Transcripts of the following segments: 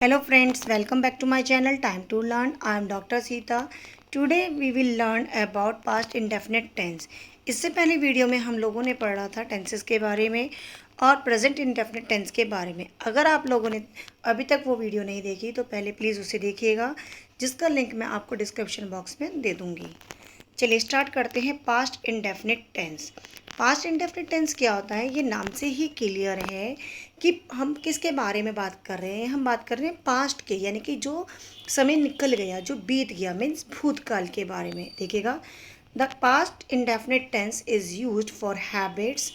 Hello friends, welcome back to my channel Time to Learn. I am Dr. Sita. Today we will learn about past indefinite tense. इससे पहले video में हम लोगों ने पढ़ा था टेंसेस के बारे में और प्रेजेंट इंडेफिनिट टेंस के बारे में। अगर आप लोगों ने अभी तक वो वीडियो नहीं देखी तो पहले प्लीज़ उसे देखिएगा, जिसका लिंक मैं आपको डिस्क्रिप्शन बॉक्स में दे दूँगी। चलिए स्टार्ट करते हैं past indefinite tense. Past indefinite tense क्या होता है, ये नाम से ही क्लियर है कि हम किसके बारे में बात कर रहे हैं। हम बात कर रहे हैं पास्ट के, यानी कि जो समय निकल गया, जो बीत गया, मीन्स भूतकाल के बारे में। देखिएगा, the past indefinite tense is used for habits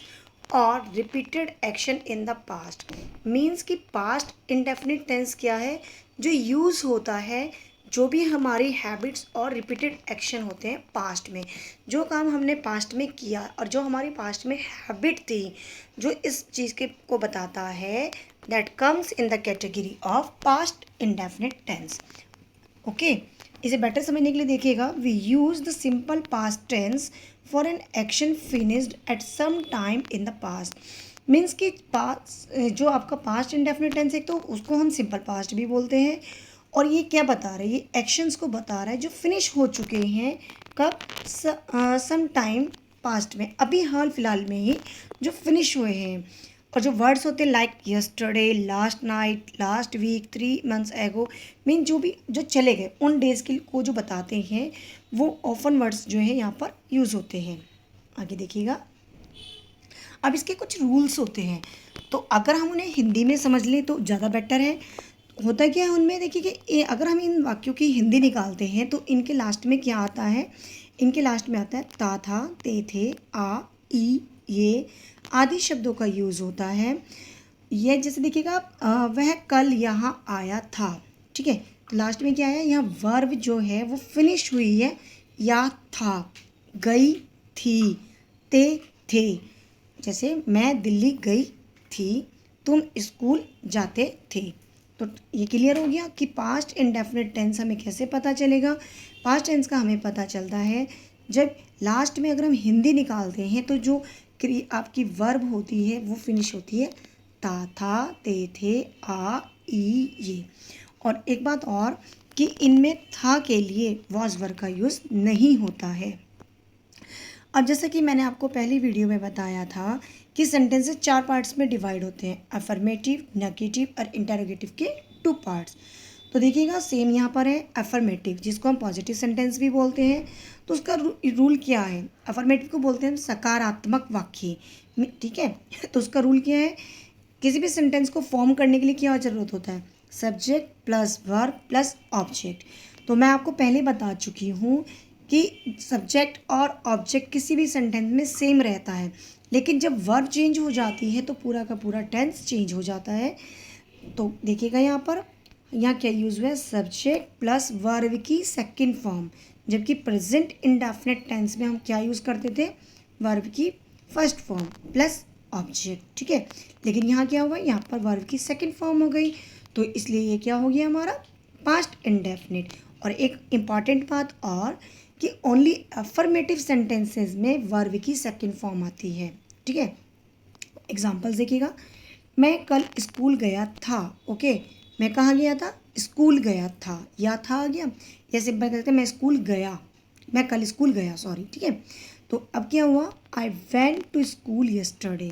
और repeated action in the past. Means कि पास्ट इंडेफिनिट टेंस क्या है, जो यूज़ होता है जो भी हमारी हैबिट्स और रिपीटेड एक्शन होते हैं पास्ट में, जो काम हमने पास्ट में किया और जो हमारी पास्ट में हैबिट थी, जो इस चीज़ के को बताता है, that comes in the category of past indefinite tense. Okay, इसे बेटर समझने के लिए देखिएगा, we use the simple past tense for an action finished at some time in the past. Means कि पास्ट, जो आपका पास्ट इंडेफिनिट टेंस है, तो उसको हम सिंपल पास्ट भी बोलते हैं। और ये क्या बता रहा है, ये एक्शंस को बता रहा है जो फिनिश हो चुके हैं, कब, सम टाइम पास्ट में, अभी हाल फिलहाल में ही जो फिनिश हुए हैं। और जो वर्ड्स होते हैं like yesterday, last night, last week, 3 months ago, mean जो भी जो चले गए उन डेज़ के को जो बताते हैं, वो ऑफन वर्ड्स जो है यहाँ पर यूज़ होते हैं। आगे देखिएगा, अब इसके कुछ रूल्स होते हैं, तो अगर हम उन्हें हिंदी में समझ लें तो ज़्यादा बेटर है। होता क्या है उनमें, देखिए कि अगर हम इन वाक्यों की हिंदी निकालते हैं तो इनके लास्ट में क्या आता है, इनके लास्ट में आता है ता था, ते थे, आ, ई, ये आदि शब्दों का यूज़ होता है। ये जैसे देखिएगा, वह कल यहाँ आया था, ठीक है, तो लास्ट में क्या आया, यहाँ वर्ब जो है वो फिनिश हुई है, या था, गई थी, ते थे। जैसे मैं दिल्ली गई थी, तुम स्कूल जाते थे। तो ये क्लियर हो गया कि पास्ट इंडेफिनिट टेंस हमें कैसे पता चलेगा। पास्ट टेंस का हमें पता चलता है जब लास्ट में अगर हम हिंदी निकालते हैं तो जो आपकी वर्ब होती है वो फिनिश होती है ता, था, ते थे, आ, ई, ये। और एक बात और कि इनमें था के लिए वॉज वर्ब का यूज़ नहीं होता है। अब जैसे कि मैंने आपको पहली वीडियो में बताया था कि सेंटेंसेस 4 पार्ट्स में डिवाइड होते हैं, अफर्मेटिव, नेगेटिव और इंटरोगेटिव के 2 पार्ट्स। तो देखिएगा सेम यहाँ पर है अफर्मेटिव, जिसको हम पॉजिटिव सेंटेंस भी बोलते हैं। तो उसका रूल क्या है, अफर्मेटिव को बोलते हैं हम सकारात्मक वाक्य, ठीक है। तो उसका रूल क्या है, किसी भी सेंटेंस को फॉर्म करने के लिए क्या ज़रूरत होता है, subject plus verb plus object. तो मैं आपको पहले बता चुकी हूँ कि सब्जेक्ट और ऑब्जेक्ट किसी भी सेंटेंस में सेम रहता है, लेकिन जब वर्ब चेंज हो जाती है तो पूरा का पूरा टेंस चेंज हो जाता है। तो देखिएगा यहाँ पर, यहाँ क्या यूज़ हुआ है, सब्जेक्ट प्लस वर्ब की सेकंड फॉर्म, जबकि प्रेजेंट इंडेफिनिट टेंस में हम क्या यूज़ करते थे, वर्ब की फर्स्ट फॉर्म प्लस ऑब्जेक्ट, ठीक है। लेकिन यहाँ क्या हुआ, यहाँ पर वर्ब की सेकंड फॉर्म हो गई, तो इसलिए ये क्या हो गया हमारा पास्ट इंडेफिनिट। और एक इम्पॉर्टेंट बात और कि ओनली अफर्मेटिव सेंटेंसेस में वर्ब की सेकंड फॉर्म आती है, ठीक है। एग्जांपल्स देखिएगा, मैं कल स्कूल गया था, ओके, मैं कहाँ गया था, स्कूल गया था, या था आ गया, या सिंपल कहते हैं मैं स्कूल गया, मैं कल स्कूल गया, सॉरी, ठीक है। तो अब क्या हुआ, I went to school yesterday.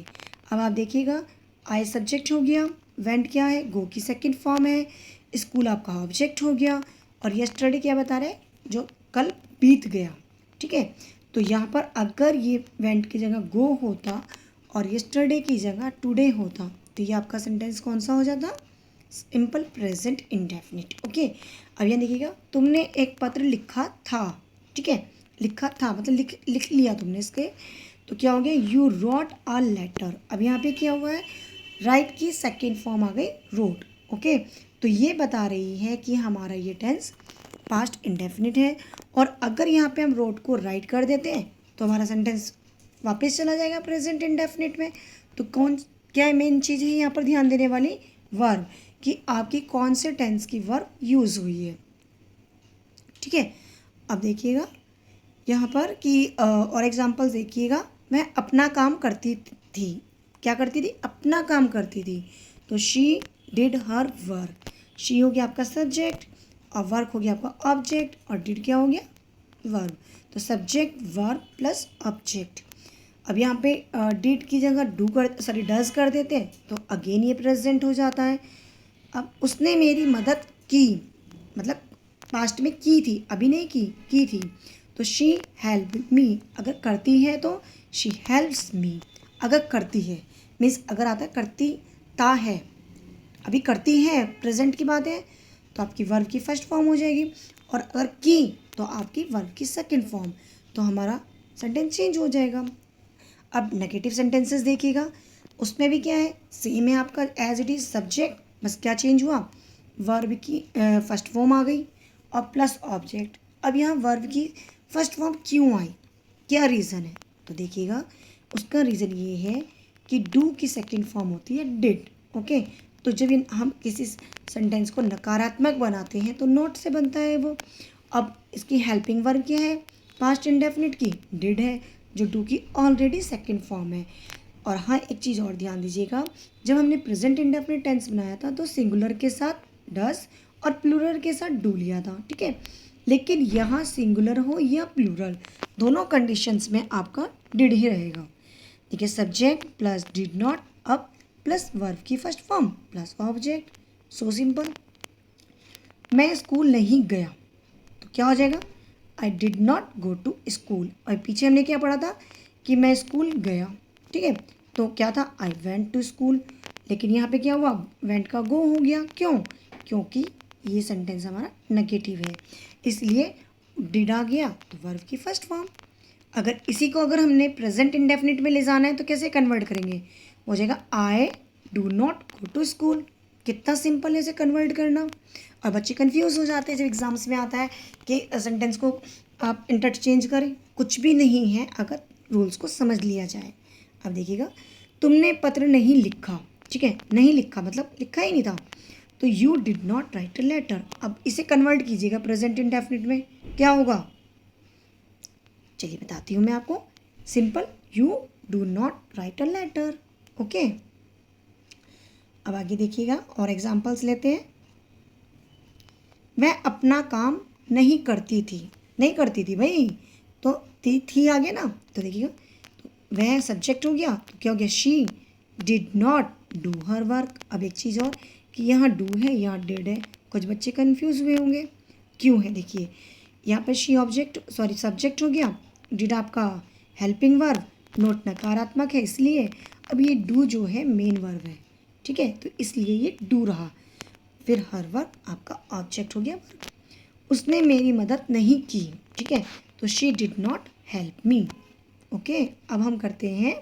अब आप देखिएगा, आई सब्जेक्ट हो गया, वेंट क्या है, गो की सेकंड फॉर्म है, स्कूल आपका ऑब्जेक्ट हो गया, और यस्टरडे क्या बता रहे हैं, जो कल बीत गया, ठीक है। तो यहाँ पर अगर ये वेंट की जगह गो होता और यस्टरडे की जगह टुडे होता तो ये आपका सेंटेंस कौन सा हो जाता, सिंपल प्रेजेंट इंडेफिनिट, ओके। अब यहाँ देखिएगा, तुमने एक पत्र लिखा था, ठीक है, लिखा था मतलब लिख लिया तुमने इसके, तो क्या हो गया, यू रोट अ लेटर। अब यहाँ पे क्या हुआ है, राइट की सेकेंड फॉर्म आ गई रोट, ओके। तो ये बता रही है कि हमारा ये टेंस पास्ट इंडेफिनिट है। और अगर यहाँ पे हम रोट को राइट कर देते हैं तो हमारा सेंटेंस वापस चला जाएगा प्रेजेंट इंडेफिनिट में। तो क्या मेन चीज़ है यहाँ पर ध्यान देने वाली, वर्ब, कि आपकी कौन से टेंस की वर्ब यूज़ हुई है, ठीक है। अब देखिएगा यहाँ पर कि और एग्जांपल्स देखिएगा, मैं अपना काम करती थी, क्या करती थी, अपना काम करती थी, तो she did her work. She हो गया आपका सब्जेक्ट और वर्क हो गया आपका ऑब्जेक्ट और डिड क्या हो गया वर्ब। तो सब्जेक्ट वर्ब प्लस ऑब्जेक्ट। अब यहाँ पे डिड की जगह डज कर देते हैं तो अगेन ये प्रेजेंट हो जाता है। अब उसने मेरी मदद की, मतलब पास्ट में की थी, अभी नहीं की थी। तो शी हेल्प मी, अगर करती है तो शी हेल्प्स मी। अगर करती है मीन्स अगर आता है करती ता है, अभी करती है प्रेजेंट की बात है तो आपकी वर्ब की फर्स्ट फॉर्म हो जाएगी, और अगर की तो आपकी वर्ब की सेकंड फॉर्म। तो हमारा सेंटेंस चेंज हो जाएगा। अब नेगेटिव सेंटेंसेस देखिएगा, उसमें भी क्या है, सेम है आपका एज इट इज़ सब्जेक्ट, बस क्या चेंज हुआ, वर्ब की फर्स्ट फॉर्म आ गई और प्लस ऑब्जेक्ट। अब यहाँ वर्ब की फर्स्ट फॉर्म क्यों आई, क्या रीज़न है, तो देखिएगा उसका रीज़न ये है कि डू की सेकंड फॉर्म होती है डिड। ओके, तो जब हम किसी सेंटेंस को नकारात्मक बनाते हैं तो नॉट से बनता है वो। अब इसकी हेल्पिंग वर्ब क्या है, पास्ट इंडेफिनिट की डिड है, जो डू की ऑलरेडी सेकंड फॉर्म है। और हाँ, एक चीज़ और ध्यान दीजिएगा, जब हमने प्रेजेंट इंडेफिनिट टेंस बनाया था तो सिंगुलर के साथ डस और प्लूरल के साथ डू लिया था, ठीक है। लेकिन यहाँ सिंगुलर हो या प्लूरल, दोनों कंडीशंस में आपका डिड ही रहेगा। देखिए सब्जेक्ट प्लस डिड नॉट अब प्लस वर्ब की first form plus object, so simple. मैं स्कूल नहीं गया तो क्या हो जाएगा, I did not go to school. और पीछे हमने क्या पढ़ा था कि मैं स्कूल गया, ठीक है, तो क्या था आई वेंट टू स्कूल। लेकिन यहाँ पे क्या हुआ, वेंट का गो हो गया, क्यों, क्योंकि ये सेंटेंस हमारा नेगेटिव है, इसलिए डिड आ गया तो वर्ब की फर्स्ट फॉर्म। अगर इसी को अगर हमने प्रेजेंट इंडेफिनिट में ले जाना है तो कैसे कन्वर्ट करेंगे, हो जाएगा I do not go to school. कितना सिंपल है इसे कन्वर्ट करना। और बच्चे कंफ्यूज हो जाते हैं जब एग्ज़ाम्स में आता है कि सेंटेंस को आप इंटरचेंज करें, कुछ भी नहीं है अगर रूल्स को समझ लिया जाए। अब देखिएगा, तुमने पत्र नहीं लिखा, ठीक है, नहीं लिखा मतलब लिखा ही नहीं था, तो you did not write a letter. अब इसे कन्वर्ट कीजिएगा प्रेजेंट इंडेफिनिट में, क्या होगा, चलिए बताती हूँ मैं आपको, simple, you do not write a letter. Okay, अब आगे देखिएगा और एग्जांपल्स लेते हैं। वह अपना काम नहीं करती थी, नहीं करती थी भाई, तो थी आ गया ना, तो देखिएगा तो वह सब्जेक्ट हो गया तो क्या हो गया, she did not do her work. अब एक चीज़ और कि यहाँ डू है यहाँ डिड है, कुछ बच्चे कंफ्यूज हुए होंगे क्यों है। देखिए यहाँ पर शी ऑब्जेक्ट सॉरी सब्जेक्ट हो गया, डिड आपका हेल्पिंग वर्ब, नोट नकारात्मक है इसलिए। अब ये डू जो है मेन वर्ब है, ठीक है, तो इसलिए ये डू रहा। फिर हर वर्ब आपका ऑब्जेक्ट हो गया वर्ब। उसने मेरी मदद नहीं की, ठीक है, तो she did not help me. Okay, अब हम करते हैं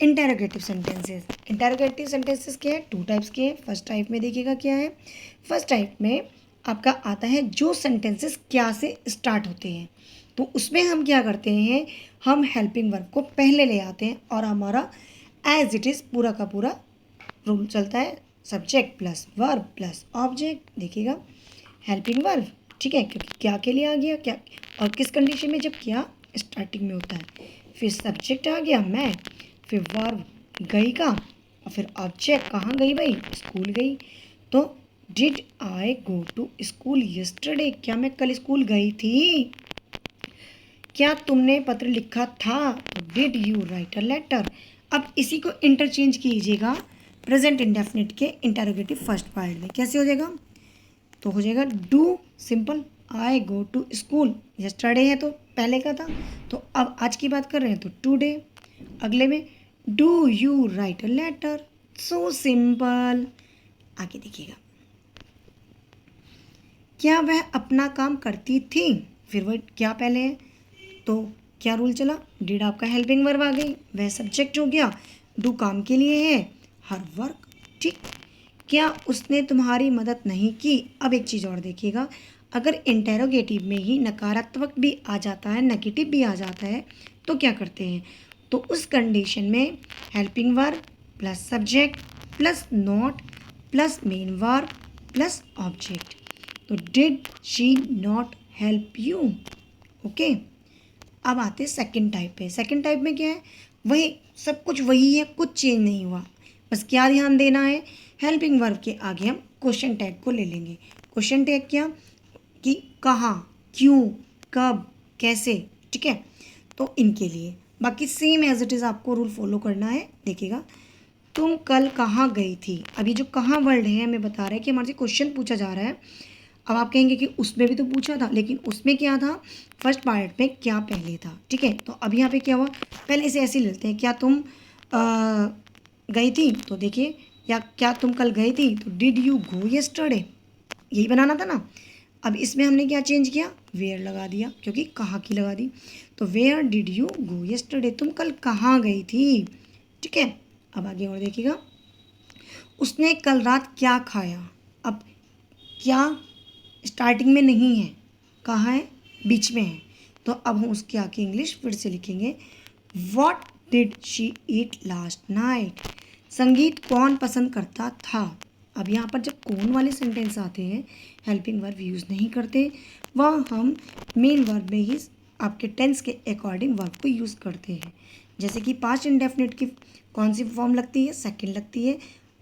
इंटेरोगेटिव सेंटेंसेस। इंटेरोगेटिव सेंटेंसेस क्या है, टू टाइप्स के हैं। फर्स्ट टाइप में देखिएगा क्या है, फर्स्ट टाइप में आपका आता है जो सेंटेंसेस क्या से स्टार्ट होते हैं, तो उसमें हम क्या करते हैं, हम हेल्पिंग वर्ब को पहले ले आते हैं और हमारा एज इट इज़ पूरा का पूरा रूल चलता है, subject plus verb plus object. देखिएगा हेल्पिंग वर्ब, ठीक है, क्योंकि क्या के लिए आ गया क्या, और किस कंडीशन में, जब क्या स्टार्टिंग में होता है, फिर सब्जेक्ट आ गया मैं, फिर वर्ब गई का, और फिर ऑब्जेक्ट कहाँ गई भाई, स्कूल गई। तो did I go to school yesterday, क्या मैं कल स्कूल गई थी। क्या तुमने पत्र लिखा था, तो did you write a letter. अब इसी को इंटरचेंज कीजिएगा प्रेजेंट इंडेफिनिट के इंटेरोगेटिव फर्स्ट पार्ट में, कैसे हो जाएगा, तो हो जाएगा do simple, I go to school, yesterday है तो पहले का था, तो अब आज की बात कर रहे हैं तो टुडे। अगले में do you write a letter, so simple. आगे देखिएगा, क्या वह अपना काम करती थी, फिर वह क्या पहले है, तो क्या रूल चला, डिड आपका हेल्पिंग वर्ब आ गई, वह सब्जेक्ट हो गया, डू काम के लिए है, हर वर्क, ठीक। क्या उसने तुम्हारी मदद नहीं की। अब एक चीज़ और देखिएगा, अगर इंटेरोगेटिव में ही नकारात्मक भी आ जाता है, नेगेटिव भी आ जाता है, तो क्या करते हैं, तो उस कंडीशन में helping verb plus subject plus not plus main verb plus object. तो did she not help you. Okay, अब आते हैं सेकंड टाइप पे। सेकंड टाइप में क्या है, वही सब कुछ वही है, कुछ चेंज नहीं हुआ, बस क्या ध्यान देना है, हेल्पिंग वर्ब के आगे हम क्वेश्चन टैग को ले लेंगे। क्वेश्चन टैग क्या कि कहाँ, क्यों, कब, कैसे, ठीक है, तो इनके लिए। बाकी सेम एज इट इज़ आपको रूल फॉलो करना है। देखिएगा, तुम कल कहाँ गई थी। अभी जो कहाँ वर्ड है हमें बता रहा है कि हमारे से क्वेश्चन पूछा जा रहा है। अब आप कहेंगे कि उसमें भी तो पूछा था, लेकिन उसमें क्या था, फर्स्ट पार्ट में क्या पहले था, ठीक है। तो अब यहाँ पे क्या हुआ, पहले इसे ऐसे लेते हैं, क्या तुम गई थी, तो देखिए, या क्या तुम कल गई थी, तो डिड यू गो येस्टरडे, यही बनाना था ना। अब इसमें हमने क्या चेंज किया, वेयर लगा दिया, क्योंकि कहाँ की लगा दी। तो where did you go yesterday, तुम कल कहाँ गई थी, ठीक है। अब आगे और देखिएगा, उसने कल रात क्या खाया। अब क्या स्टार्टिंग में नहीं है, कहाँ है, बीच में है। तो अब हम उसके आगे इंग्लिश फिर से लिखेंगे, what did she eat last night, संगीत कौन पसंद करता था। अब यहाँ पर जब कौन वाले सेंटेंस आते हैं, हेल्पिंग वर्ब यूज़ नहीं करते, वह हम मेन वर्ब में ही आपके टेंस के अकॉर्डिंग वर्ब को यूज़ करते हैं। जैसे कि पास्ट इंडेफिनिट की कौन सी फॉर्म लगती है, सेकंड लगती है,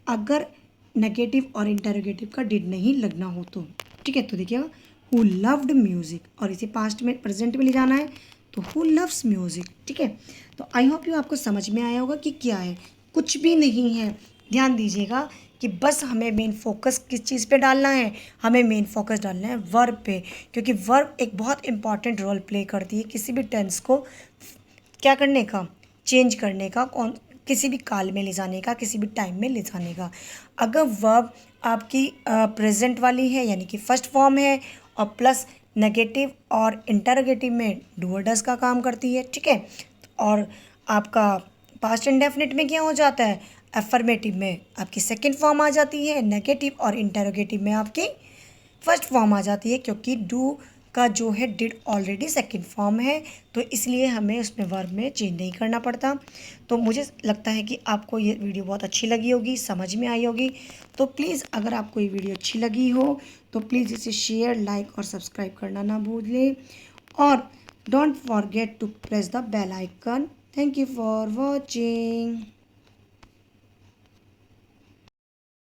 अगर नेगेटिव और इंटरोगेटिव का डिड नहीं लगना हो तो, ठीक है। तो देखिएगा, हु लव्ड म्यूज़िक, और इसे पास्ट में प्रेजेंट में ले जाना है, तो हु लव्स म्यूज़िक, ठीक है। तो आई होप यू आपको समझ में आया होगा कि क्या है, कुछ भी नहीं है। ध्यान दीजिएगा कि बस हमें मेन फोकस किस चीज़ पे डालना है, हमें मेन फोकस डालना है वर्ब पे, क्योंकि वर्ब एक बहुत इंपॉर्टेंट रोल प्ले करती है किसी भी टेंस को क्या करने का, चेंज करने का, कौन किसी भी काल में ले जाने का, किसी भी टाइम में ले जाने का। अगर वर्ब आपकी प्रेजेंट वाली है, यानी कि फर्स्ट फॉर्म है, और प्लस नेगेटिव और इंटरोगेटिव में डू डज का काम करती है, ठीक है। और आपका पास्ट इंडेफिनिट में क्या हो जाता है, अफर्मेटिव में आपकी सेकंड फॉर्म आ जाती है, नेगेटिव और इंटरोगेटिव में आपकी फर्स्ट फॉर्म आ जाती है, क्योंकि डू का जो है डिड ऑलरेडी सेकंड फॉर्म है, तो इसलिए हमें उसमें वर्ब में चेंज नहीं करना पड़ता। तो मुझे लगता है कि आपको ये वीडियो बहुत अच्छी लगी होगी, समझ में आई होगी। तो प्लीज़ अगर आपको ये वीडियो अच्छी लगी हो तो प्लीज़ इसे शेयर, लाइक और सब्सक्राइब करना ना भूलें, और don't forget to press the bell icon. Thank you for watching.